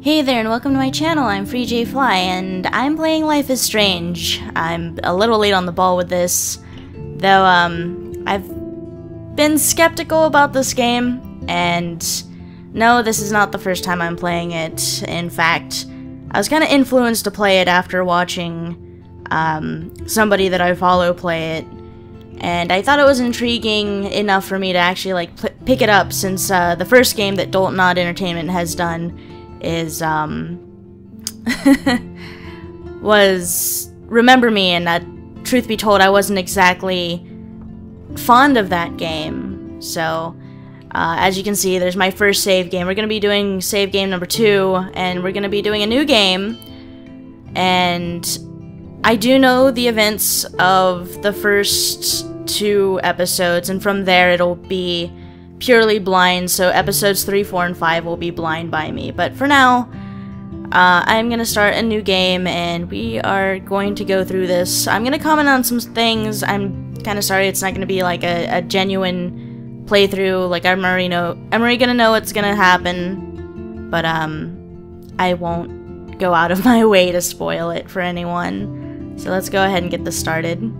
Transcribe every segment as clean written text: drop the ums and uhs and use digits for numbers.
Hey there and welcome to my channel. I'm FreeJayFly and I'm playing Life is Strange. I'm a little late on the ball with this, though I've been skeptical about this game, and no, this is not the first time I'm playing it. In fact, I was kind of influenced to play it after watching somebody that I follow play it, and I thought it was intriguing enough for me to actually pick it up, since the first game that Dontnod Entertainment has done is was Remember Me, and that, truth be told, I wasn't exactly fond of that game. So as you can see, there's my first save game. We're gonna be doing save game number 2, and we're gonna be doing a new game, and I do know the events of the first 2 episodes, and from there it'll be purely blind, so episodes 3, 4, and 5 will be blind by me. But for now, I'm gonna start a new game, and we are going to go through this. I'm gonna comment on some things. I'm kind of sorry it's not gonna be like a genuine playthrough. Like, I'm already gonna know what's gonna happen, but I won't go out of my way to spoil it for anyone. So let's go ahead and get this started.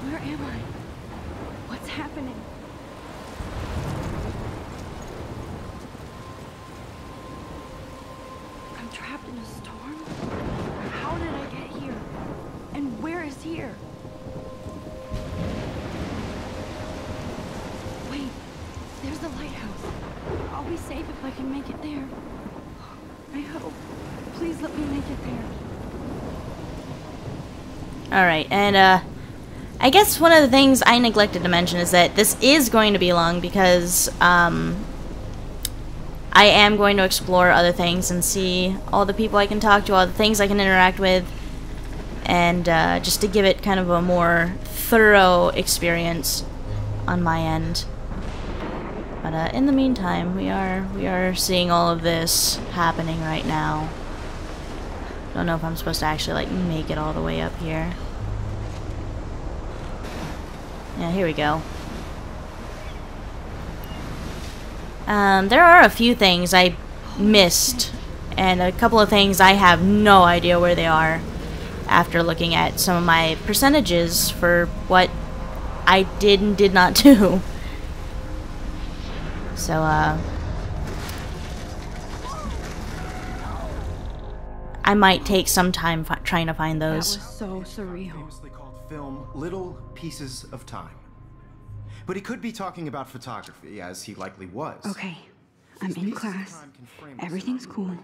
Where am I? What's happening? I'm trapped in a storm? How did I get here? And where is here? Wait, there's the lighthouse. I'll be safe if I can make it there. I hope. Please let me make it there. Alright, and I guess one of the things I neglected to mention is that this is going to be long, because I am going to explore other things and see all the people I can talk to, all the things I can interact with, and just to give it kind of a more thorough experience on my end. But in the meantime, we are seeing all of this happening right now. Don't know if I'm supposed to actually make it all the way up here. Yeah, here we go. There are a few things I missed, and a couple of things I have no idea where they are after looking at some of my percentages for what I did and did not do. So, I might take some time trying to find those. That was so surreal. Famously called film Little Pieces of Time. But he could be talking about photography, as he likely was. Okay, I'm in class. Everything's cool.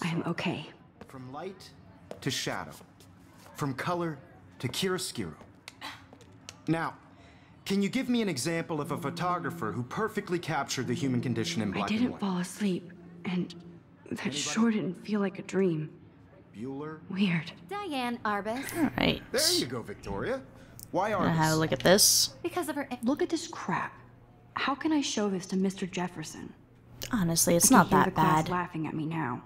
I am okay. From light to shadow. From color to chiaroscuro. Now, can you give me an example of a photographer who perfectly captured the human condition in black and I didn't white? fall asleep, and that sure didn't feel like a dream. Bueller? Weird. Diane Arbus. Alright. There you go, Victoria. Why are Gonna have a look at this. Because of her Look at this crap. How can I show this to Mr. Jefferson? Honestly, it's I not can hear that the class bad. laughing at me now.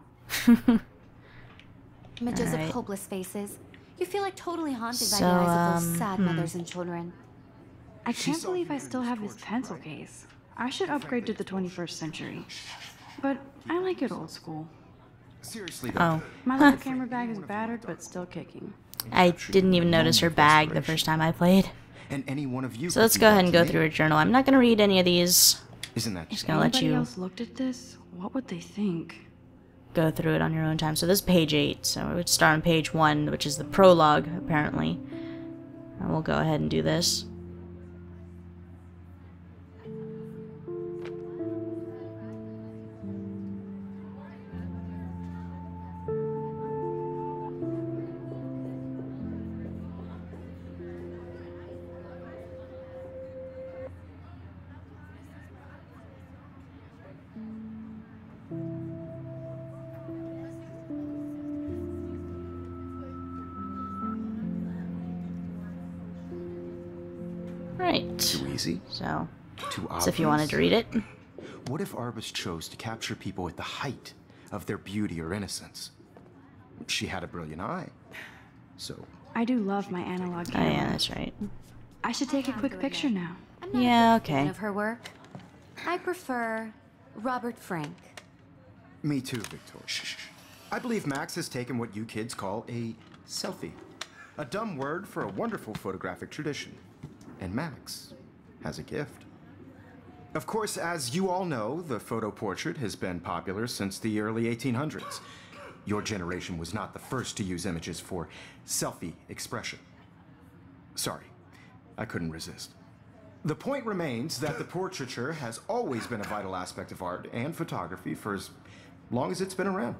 images Alright. of hopeless faces. You feel like totally haunted by So, the eyes of those sad mothers and children. I can't believe I still have this pencil case. I should upgrade to the 21st century. But I like it old school. Seriously, though. Oh. My little camera bag is battered, but still kicking. I didn't even notice her bag the first time I played. And any one of you So let's go ahead and go through her journal. I'm not gonna read any of these. Isn't that Just gonna let Anybody you else looked at this? What would they think? go through it on your own time. So this is page 8, so we would start on page 1, which is the prologue, apparently. And we'll go ahead and do this. Too easy? So Too obvious? if you wanted to read it. What if Arbus chose to capture people at the height of their beauty or innocence? She had a brilliant eye. So... I do love my analog Oh camera. yeah, that's right. I should take a quick picture now. I'm not Yeah, a big fan okay. of her work. I prefer Robert Frank. Me too, Victoria. Shh. I believe Max has taken what you kids call a selfie. A dumb word for a wonderful photographic tradition. And Max has a gift. Of course, as you all know, the photo portrait has been popular since the early 1800s. Your generation was not the first to use images for selfie expression. Sorry, I couldn't resist. The point remains that the portraiture has always been a vital aspect of art and photography for as long as it's been around.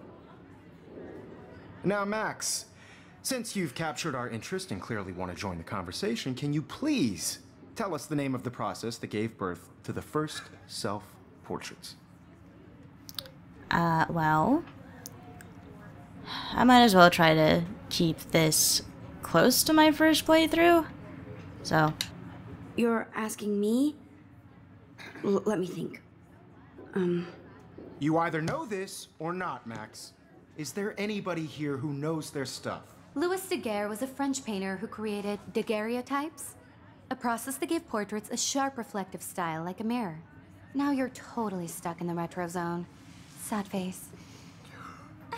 Now, Max, since you've captured our interest and clearly want to join the conversation, can you please tell us the name of the process that gave birth to the first self-portraits? Well, I might as well try to keep this close to my first playthrough. So, You're asking me? Let me think. You either know this or not, Max. Is there anybody here who knows their stuff? Louis Daguerre was a French painter who created daguerreotypes, a process that gave portraits a sharp reflective style like a mirror. Now you're totally stuck in the retro zone. Sad face.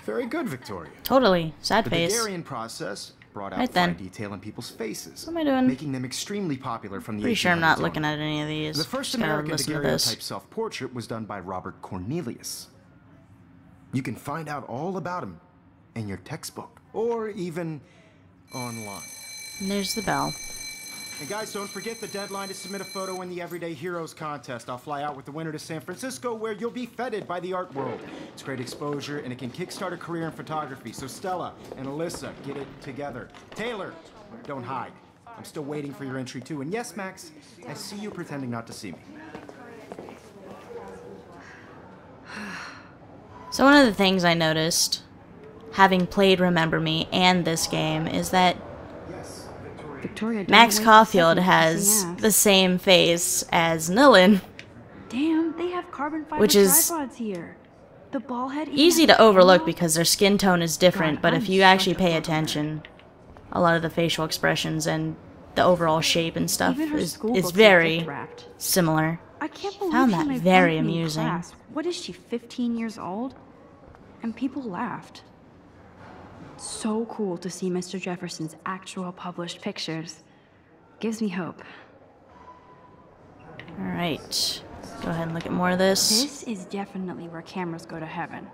Very good, Victoria. totally. Sad The face. Daguerrean process brought out Right then. fine detail in people's faces, What am I doing? making them extremely popular from the Pretty sure I'm not 1800s looking on. at any of these. The first Just gotta American listen to this. daguerreotype self-portrait was done by Robert Cornelius. You can find out all about him in your textbook, or even online. And there's the bell. And guys, don't forget the deadline to submit a photo in the Everyday Heroes contest. I'll fly out with the winner to San Francisco, where you'll be feted by the art world. It's great exposure, and it can kickstart a career in photography. So Stella and Alyssa, get it together. Taylor, don't hide. I'm still waiting for your entry too. And yes, Max, I see you pretending not to see me. So one of the things I noticed, having played Remember Me and this game, is that Victoria, don't Max waste a Caulfield second has kissing ass. the same face as Nilin. Damn, they have carbon fiber Which is tripods here. The ball head even Easy has to a overlook camera? because their skin tone is different, God, but I'm if you such actually a pay photo attention, a lot of the facial expressions and the overall shape and stuff Even her is school books are very gift-wrapped. similar. I can't believe Found she that made very fun of me in amusing. class. What is she, 15 years old? And people laughed. So cool to see Mr. Jefferson's actual published pictures. Gives me hope. Alright, go ahead and look at more of this. This is definitely where cameras go to heaven.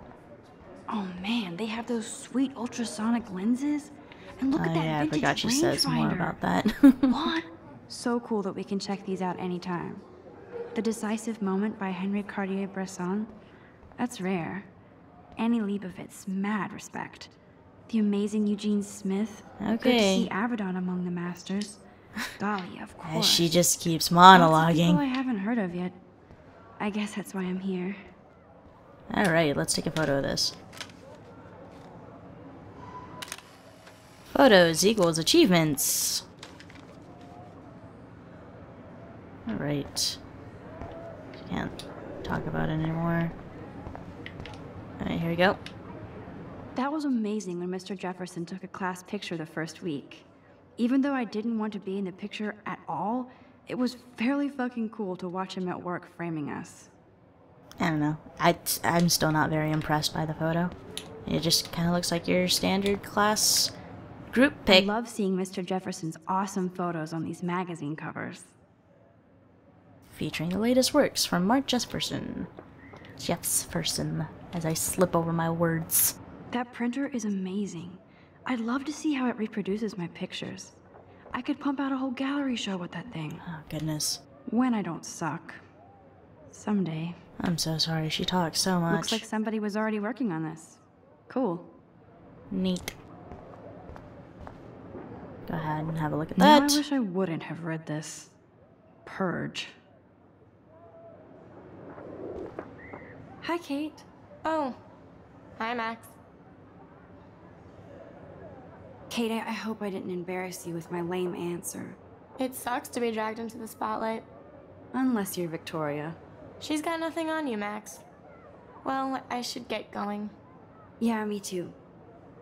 Oh man, they have those sweet ultrasonic lenses. And look Oh at that yeah, I vintage forgot she says more rangefinder. about that. What? So cool that we can check these out anytime. The Decisive Moment by Henry Cartier-Bresson. That's rare. Annie Leibovitz, mad respect. The amazing Eugene Smith. Good to Okay. see Avedon among the masters. Dali, of course. As she just keeps Lots of people I monologuing. haven't heard of yet. I guess that's why I'm here. Alright, let's take a photo of this. Photos equals achievements. Alright. Can't talk about it anymore. Alright, here we go. That was amazing when Mr. Jefferson took a class picture the first week. Even though I didn't want to be in the picture at all, it was fairly fucking cool to watch him at work framing us. I don't know. I'm still not very impressed by the photo. It just kind of looks like your standard class group I pic. love seeing Mr. Jefferson's awesome photos on these magazine covers. Featuring the latest works from Mark Jefferson. Jefferson, as I slip over my words. That printer is amazing. I'd love to see how it reproduces my pictures. I could pump out a whole gallery show with that thing. Oh, goodness. When I don't suck. Someday. I'm so sorry she talks so much. Looks like somebody was already working on this. Cool. Neat. Go ahead and have a look at Now that. I wish I wouldn't have read this. Purge. Hi, Kate. Oh. Hi, Max. Kate, I hope I didn't embarrass you with my lame answer. It sucks to be dragged into the spotlight. Unless you're Victoria. She's got nothing on you, Max. Well, I should get going. Yeah, me too.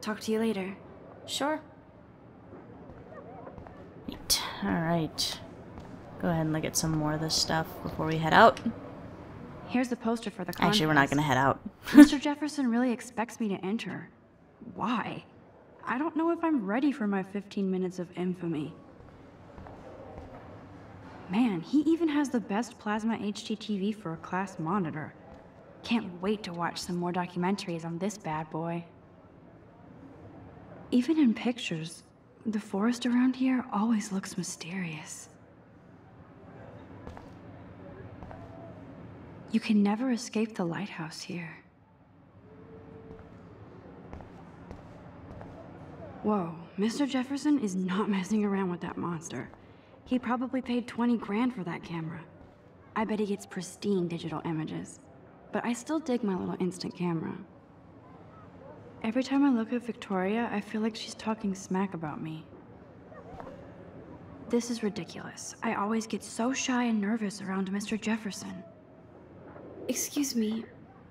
Talk to you later. Sure. Neat. Alright. Go ahead and look at some more of this stuff before we head out. Here's the poster for the contest. Actually, we're not gonna head out. Mr. Jefferson really expects me to enter. Why? I don't know if I'm ready for my 15 minutes of infamy. Man, he even has the best plasma HDTV for a class monitor. Can't wait to watch some more documentaries on this bad boy. Even in pictures, the forest around here always looks mysterious. You can never escape the lighthouse here. Whoa, Mr. Jefferson is not messing around with that monster. He probably paid 20 grand for that camera. I bet he gets pristine digital images. But I still dig my little instant camera. Every time I look at Victoria, I feel like she's talking smack about me. This is ridiculous. I always get so shy and nervous around Mr. Jefferson. Excuse me,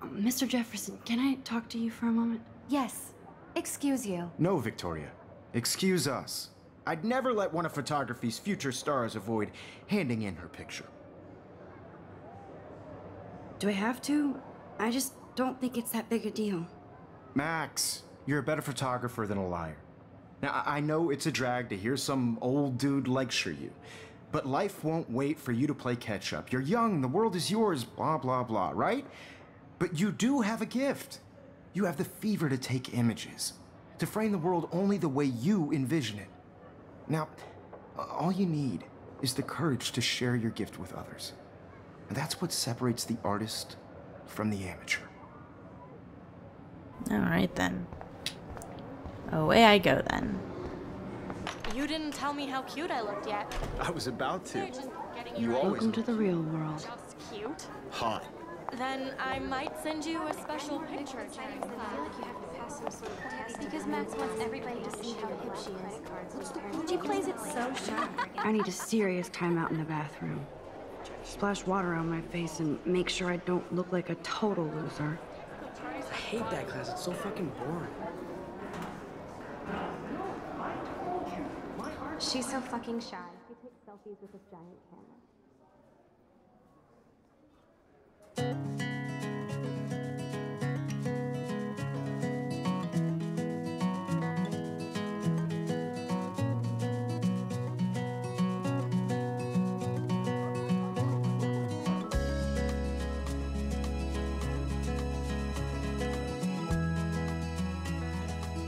Mr. Jefferson, can I talk to you for a moment? Yes. Excuse you. No, Victoria. Excuse us. I'd never let one of photography's future stars avoid handing in her picture. Do I have to? I just don't think it's that big a deal. Max, you're a better photographer than a liar. Now, I know it's a drag to hear some old dude lecture you, but life won't wait for you to play catch-up. You're young, the world is yours, blah, blah, blah, right? But you do have a gift. You have the fever to take images, to frame the world only the way you envision it. Now, all you need is the courage to share your gift with others. And that's what separates the artist from the amateur. Alright then. Away I go then. You didn't tell me how cute I looked yet. I was about to. They're just getting You right. always Welcome to the real world. Just cute. hot. Then I might send you a special picture. Because Max wants everybody to see how hip she is. She plays it so shy. I need a serious timeout in the bathroom. Splash water on my face and make sure I don't look like a total loser. I hate that class. It's so fucking boring. She's so fucking shy. She takes selfies with this giant camera.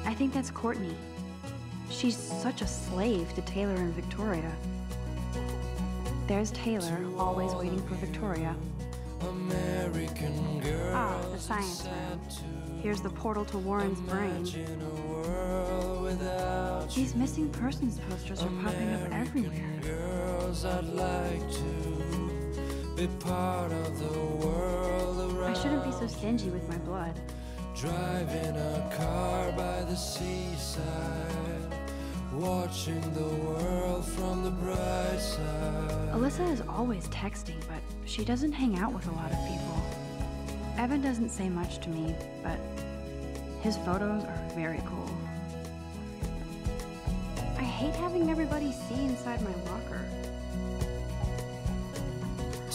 I think that's Courtney. She's such a slave to Taylor and Victoria. There's Taylor, always waiting for Victoria. Ah, the science room. Here's the portal to Warren's brain. These missing persons posters are popping up everywhere. I shouldn't be so stingy with my blood. Driving a car by the seaside, watching the world from the bright side. Alyssa is always texting, but she doesn't hang out with a lot of people. Evan doesn't say much to me, but his photos are very cool. I hate having everybody see inside my locker.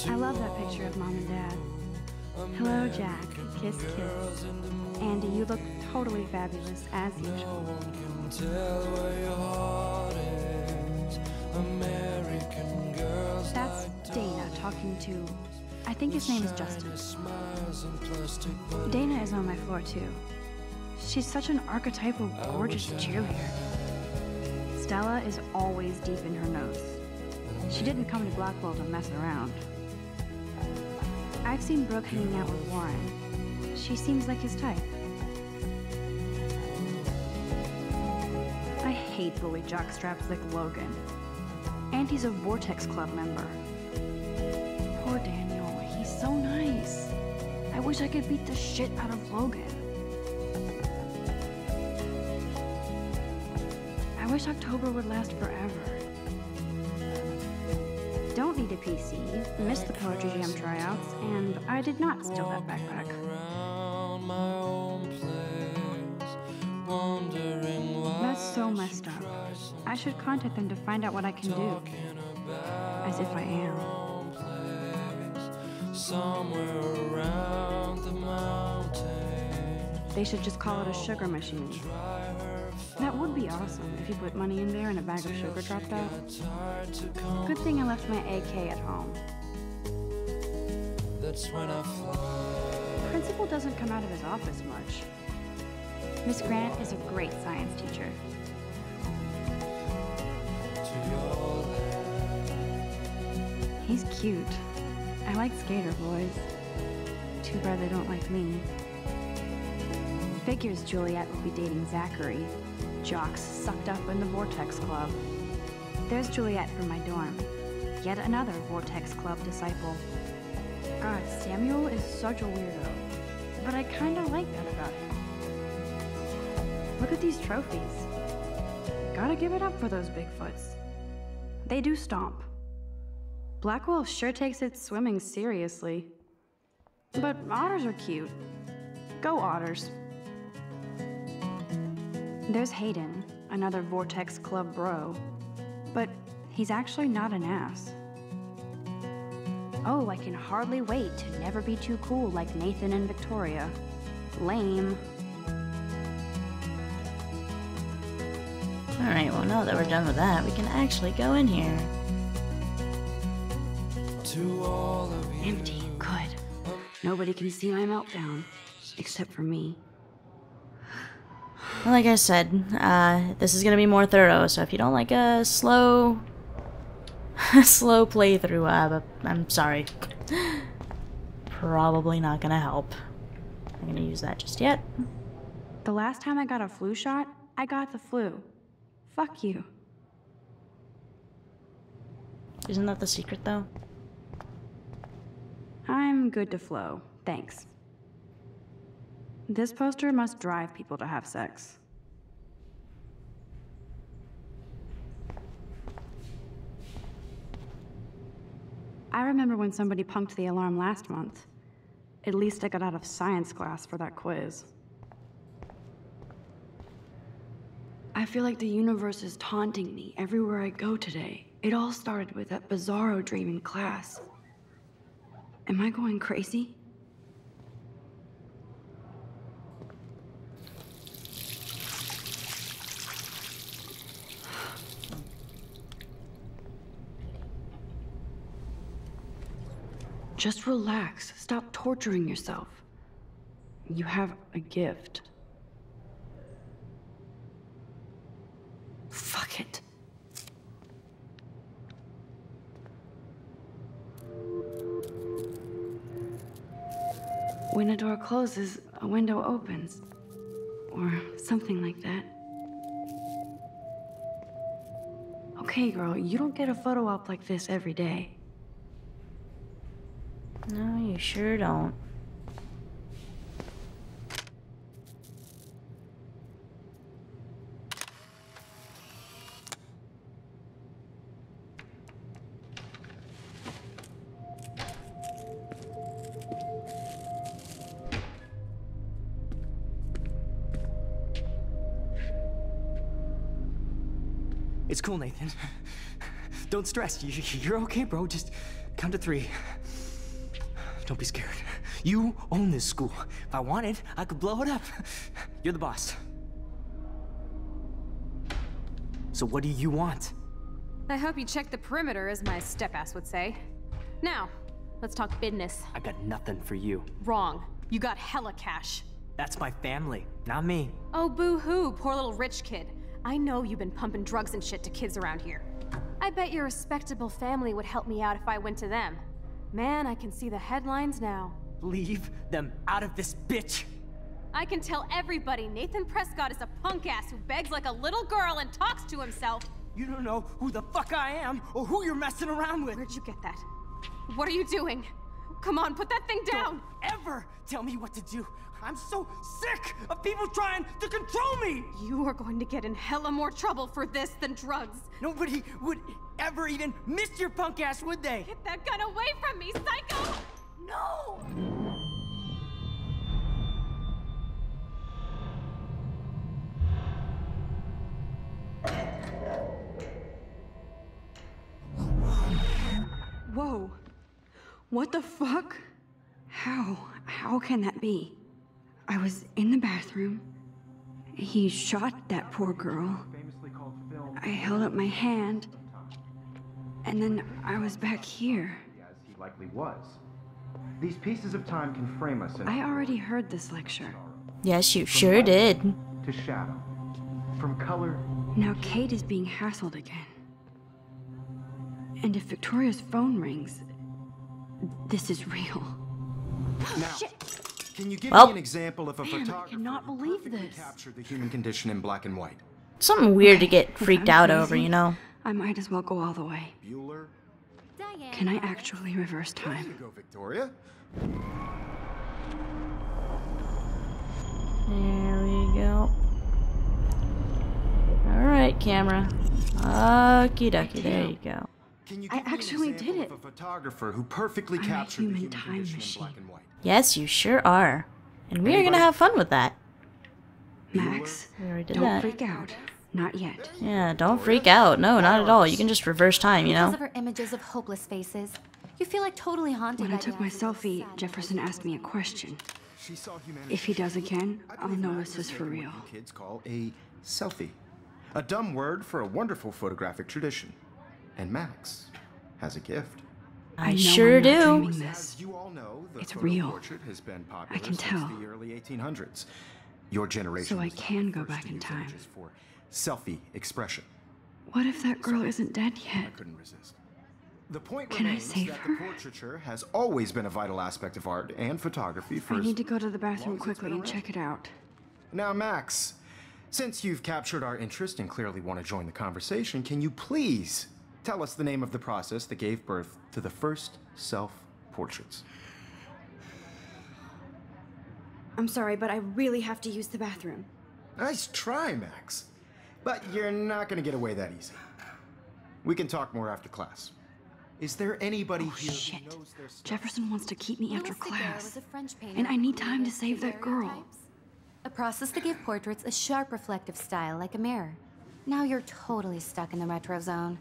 I love that picture of Mom and Dad. Hello, Jack. Kiss, kiss. Andy, you look totally fabulous, as usual. That's Dana talking to... I think his name is Justin. Dana is on my floor, too. She's such an archetypal, gorgeous cheerleader. Stella is always deep in her notes. She didn't come to Blackwell to mess around. I've seen Brooke hanging out with Warren. She seems like his type. I hate bully jockstraps like Logan. And he's a Vortex Club member. Poor Daniel, he's so nice. I wish I could beat the shit out of Logan. I wish October would last forever. PC, missed the Poetry Jam tryouts, and I did not steal that backpack. Around my own place, wondering why That's so messed up. I should contact them to find out what I can do. As if I am. somewhere around the mountain. They should just call it a sugar machine. That would be awesome if you put money in there and a bag of sugar dropped out. Good thing I left my AK at home. That's when I fly. Principal doesn't come out of his office much. Miss Grant is a great science teacher. He's cute. I like skater boys. Too bad they don't like me. Figures Juliet will be dating Zachary, jocks sucked up in the Vortex Club. There's Juliet from my dorm, yet another Vortex Club disciple. God, Samuel is such a weirdo, but I kinda like that about him. Look at these trophies. Gotta give it up for those Bigfoots. They do stomp. Blackwell sure takes its swimming seriously. But otters are cute. Go otters. There's Hayden, another Vortex Club bro. But he's actually not an ass. Oh, I can hardly wait to never be too cool like Nathan and Victoria. Lame. Alright, well now that we're done with that, we can actually go in here. To all of you. Empty. Good. Nobody can see my meltdown. Except for me. Well, like I said, this is gonna be more thorough, so if you don't like a slow playthrough, I'm sorry. Probably not gonna help. I'm gonna use that just yet. The last time I got a flu shot, I got the flu. Fuck you. Isn't that the secret, though? I'm good to flow, thanks. This poster must drive people to have sex. I remember when somebody punked the alarm last month. At least I got out of science class for that quiz. I feel like the universe is taunting me everywhere I go today. It all started with that bizarro dream in class. Am I going crazy? Just relax. Stop torturing yourself. You have a gift. Fuck it. When a door closes, a window opens. Or something like that. Okay, girl, you don't get a photo op like this every day. No, you sure don't. It's cool, Nathan. Don't stress. You're okay, bro. Just count to 3. Don't be scared. You own this school. If I wanted, I could blow it up. You're the boss. So what do you want? I hope you check the perimeter, as my step-ass would say. Now, let's talk business. I got nothing for you. Wrong. You got hella cash. That's my family, not me. Oh, boo-hoo, poor little rich kid. I know you've been pumping drugs and shit to kids around here. I bet your respectable family would help me out if I went to them. Man, I can see the headlines now. Leave them out of this, bitch! I can tell everybody Nathan Prescott is a punk ass who begs like a little girl and talks to himself. You don't know who the fuck I am or who you're messing around with. Where'd you get that? What are you doing? Come on, put that thing down! Don't ever tell me what to do. I'm so sick of people trying to control me! You are going to get in hella more trouble for this than drugs. Nobody would ever even missed your punk ass, would they? Get that gun away from me, psycho! No! Whoa. What the fuck? How can that be? I was in the bathroom. He shot that poor girl. I held up my hand. And then I was back here. As he likely was. These pieces of time can frame us in I already heard this lecture. Yes, you sure did. to shadow. From color. Now Kate is being hassled again. And if Victoria's phone rings, this is real. Now, can you give Well, me an example of a Man, I photographer cannot who believe perfectly this. captured the human condition in black and white? Something weird to get If freaked I'm out over, crazy, you know? I might as well go all the way. Bueller? Diane. Can I actually reverse There you time? go, Victoria. There we go. Alright, camera. Okie dokie, there you go. Can you I give me an actually example did of a photographer who perfectly I'm a captured the human human time condition in machine. black and white? Yes, you sure are. And we are Anybody? gonna have fun with that. Max, We already did don't that. freak out. Not yet. Yeah, don't freak out. No, not at all. You can just reverse time, you Because know? of her images of hopeless faces, you feel like totally haunted When I by took the my absence of selfie, sadness. Jefferson asked me a question. She saw humanity. If he does again, I I'll believe know Max this is for making real. what you kids call a selfie. A dumb word for a wonderful photographic tradition. And Max has a gift. I know sure I'm not do. dreaming this. As you all know, the It's photo real. portrait has been popular I can since tell. the early 1800s. Your generation So I was the can go first back to in use time. images for selfie expression. What if that girl isn't dead I yet? couldn't resist. The point Can I remains save that her? the portraiture has always been a vital aspect of art and photography for I as need to go to the long bathroom as it's quickly been and around. check it out. Now, Max, since you've captured our interest and clearly want to join the conversation, can you please tell us the name of the process that gave birth to the first self-portraits? I'm sorry, but I really have to use the bathroom. Nice try, Max. But you're not going to get away that easy. We can talk more after class. Is there anybody Oh, here shit. who knows their stuff? Jefferson wants to keep me after Louis Daguerre class. was a French painter And I who need time to created save that girl. daguerreotypes, a process that gave portraits a sharp reflective style like a mirror. Now you're totally stuck in the retro zone.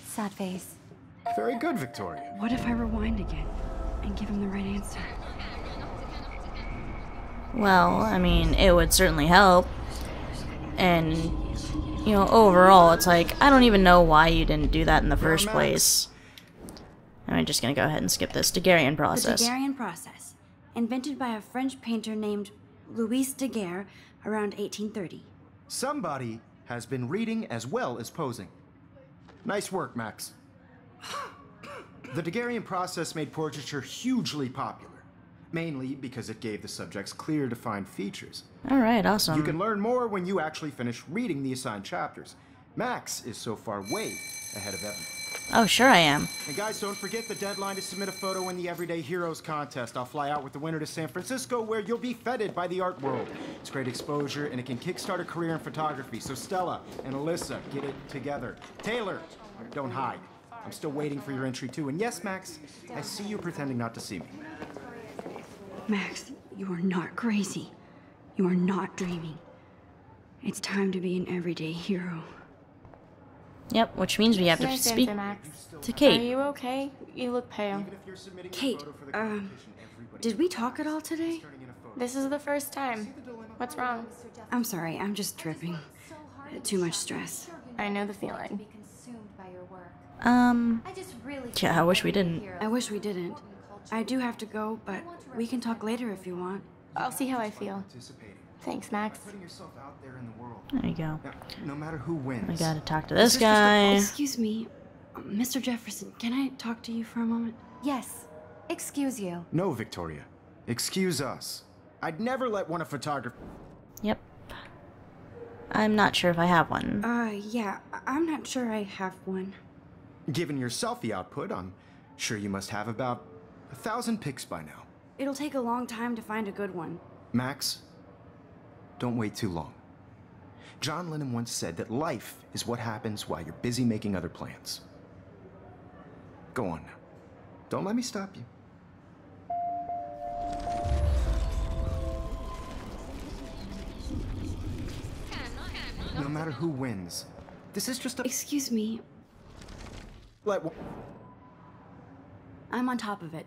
Sad face. Very good, Victoria. What if I rewind again and give him the right answer? Well, I mean, it would certainly help. And, you know, overall, it's like, I don't even know why you didn't do that in the first Max. place. I'm just gonna go ahead and skip this Daguerrean The process. Daguerrean process, invented by a French painter named Louis Daguerre around 1830. Somebody has been reading as well as posing. Nice work, Max. The Daguerrean process made portraiture hugely popular, mainly because it gave the subjects clear, defined features. Alright, awesome. You can learn more when you actually finish reading the assigned chapters. Max is so far way ahead of everyone. Oh, sure I am. And guys, don't forget the deadline to submit a photo in the Everyday Heroes contest. I'll fly out with the winner to San Francisco, where you'll be feted by the art world. It's great exposure, and it can kickstart a career in photography. So Stella and Alyssa, get it together. Taylor, don't hide. I'm still waiting for your entry too. And yes, Max, I see you pretending not to see me. Max, you are not crazy. You are not dreaming. It's time to be an everyday hero. Yep, which means we have to Nice speak answer, Max. to Are Kate. you okay? You look pale. Even if you're submitting a Kate, photo for the competition, everybody did we talk at all today? turning in a photo. This is the first time. What's wrong? I'm sorry, I'm just tripping. Too much stress. I know the feeling. Be consumed by your work. I just really Yeah, I wish we didn't. I wish we didn't. I do have to go, but we can talk later if you want. I'll see how I feel. Participating, Thanks, Max. putting yourself out there in the world. There you go. Now, no matter who wins. I gotta talk to this guy. Excuse me, Mr. Jefferson, can I talk to you for a moment? Yes. Excuse you. No, Victoria. Excuse us. I'd never let one of photography. Yep. I'm not sure if I have one. Yeah, I'm not sure I have one. Given your selfie output, I'm sure you must have about 1,000 pics by now. It'll take a long time to find a good one. Max, don't wait too long. John Lennon once said that life is what happens while you're busy making other plans. Go on now. Don't let me stop you. No matter who wins, this is just a... Excuse me. Like, I'm on top of it.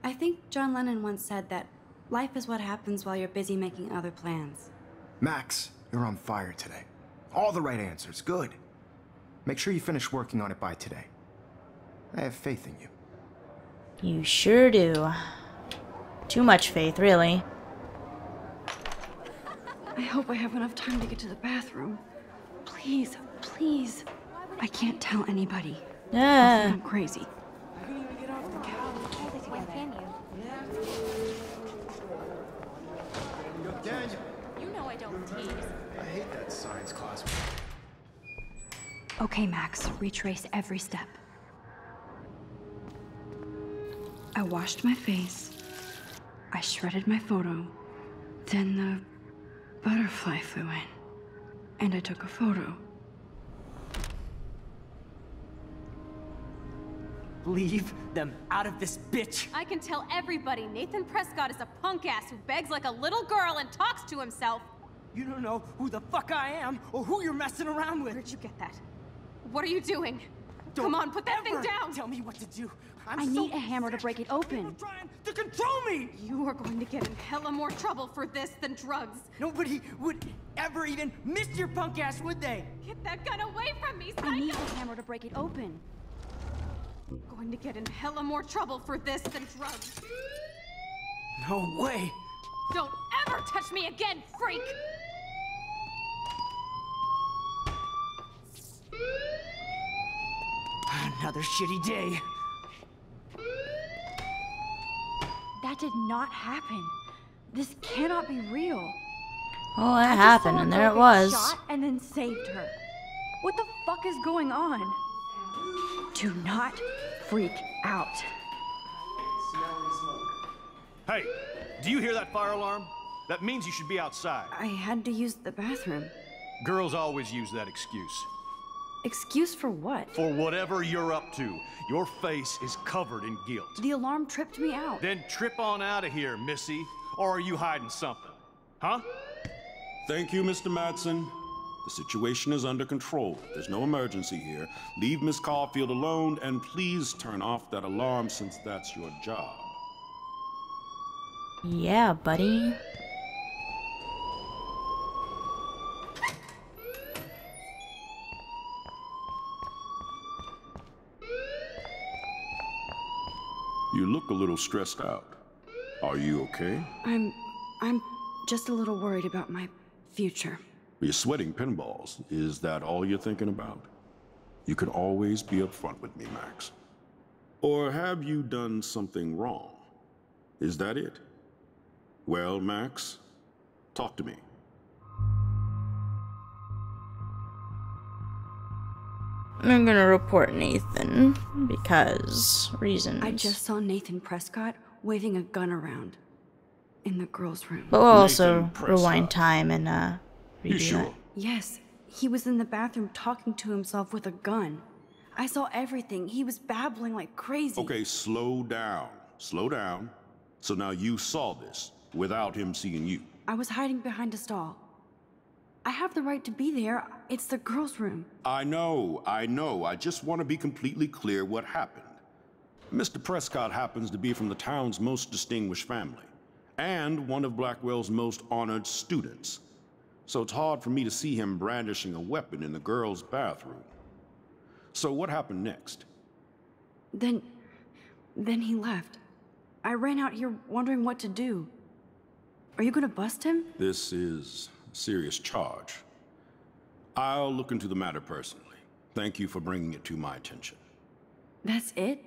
I think John Lennon once said that life is what happens while you're busy making other plans. Max, you're on fire today. All the right answers. Good. Make sure you finish working on it by today. I have faith in you. You sure do. Too much faith, really. I hope I have enough time to get to the bathroom. Please, please. I can't tell anybody. I'm crazy. You know I don't tease. I hate that science class. Okay, Max, retrace every step. I washed my face. I shredded my photo. Then the butterfly flew in. And I took a photo. Leave them out of this bitch. I can tell everybody Nathan Prescott is a punk ass who begs like a little girl and talks to himself. You don't know who the fuck I am or who you're messing around with. Where'd you get that? What are you doing? Come on, put that thing down! Tell me what to do. I need a hammer to break it open. Trying to control me! You are going to get in hella more trouble for this than drugs. Nobody would ever even miss your punk ass, would they? Get that gun away from me, psycho! I need a hammer to break it open. Going to get in hella more trouble for this than drugs. No way! Don't ever touch me again, freak! Another shitty day. That did not happen. This cannot be real. Well, that I just happened, saw a and girl there it get was. Shot and then saved her. What the fuck is going on? Do not freak out. Hey, do you hear that fire alarm? That means you should be outside. I had to use the bathroom. Girls always use that excuse. Excuse for what? For whatever you're up to, your face is covered in guilt. The alarm tripped me out. Then trip on out of here, Missy. Or are you hiding something? Huh? Thank you, Mr. Madsen. The situation is under control. There's no emergency here. Leave Miss Caulfield alone, and please turn off that alarm since that's your job. Yeah, buddy. You look a little stressed out. Are you okay? I'm just a little worried about my future. You're sweating pinballs. Is that all you're thinking about? You can always be upfront with me, Max. Or have you done something wrong? Is that it? Well, Max, talk to me. I'm gonna report Nathan because reasons. I just saw Nathan Prescott waving a gun around in the girls' room. But we'll also Nathan rewind Prescott. time and You redo sure? it. Yes, he was in the bathroom talking to himself with a gun. I saw everything. He was babbling like crazy. Okay, slow down. Slow down. So now you saw this without him seeing you. I was hiding behind a stall. I have the right to be there. It's the girls' room. I know. I just want to be completely clear what happened. Mr. Prescott happens to be from the town's most distinguished family, and one of Blackwell's most honored students. So it's hard for me to see him brandishing a weapon in the girls' bathroom. So what happened next? Then he left. I ran out here wondering what to do. Are you gonna bust him? This is a serious charge. I'll look into the matter personally. Thank you for bringing it to my attention. That's it?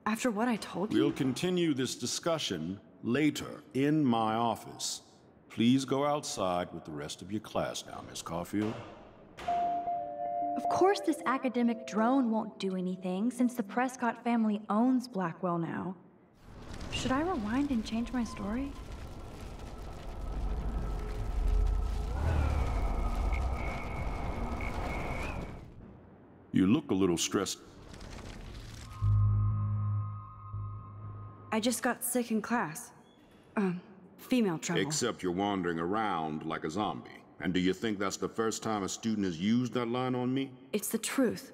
After what I told you? We'll continue this discussion later in my office. Please go outside with the rest of your class now, Miss Caulfield. Of course this academic drone won't do anything, since the Prescott family owns Blackwell now. Should I rewind and change my story? You look a little stressed. I just got sick in class. Female trouble. Except you're wandering around like a zombie. And do you think that's the first time a student has used that line on me? It's the truth.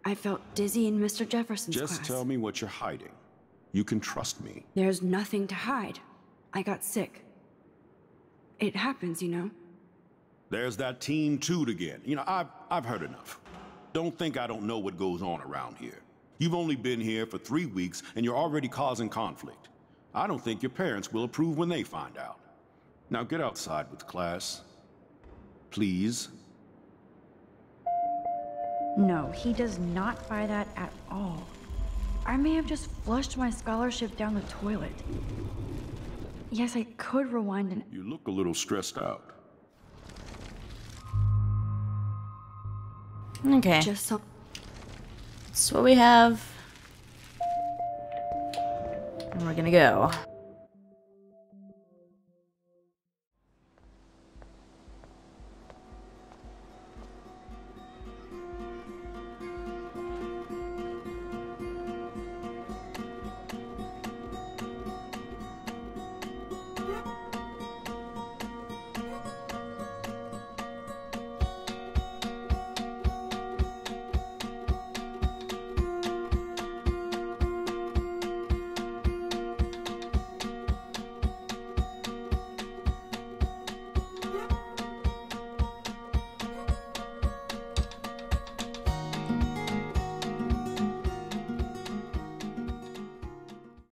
I felt dizzy in Mr. Jefferson's class. Just tell me what you're hiding. You can trust me. There's nothing to hide. I got sick. It happens, you know. There's that Team Toot again. You know, I've heard enough. Don't think I don't know what goes on around here. You've only been here for 3 weeks, and you're already causing conflict. I don't think your parents will approve when they find out. Now get outside with class. Please. No, he does not buy that at all. I may have just flushed my scholarship down the toilet. Yes, I could rewind and... You look a little stressed out. Okay. Just so... That's what we have. And we're gonna go.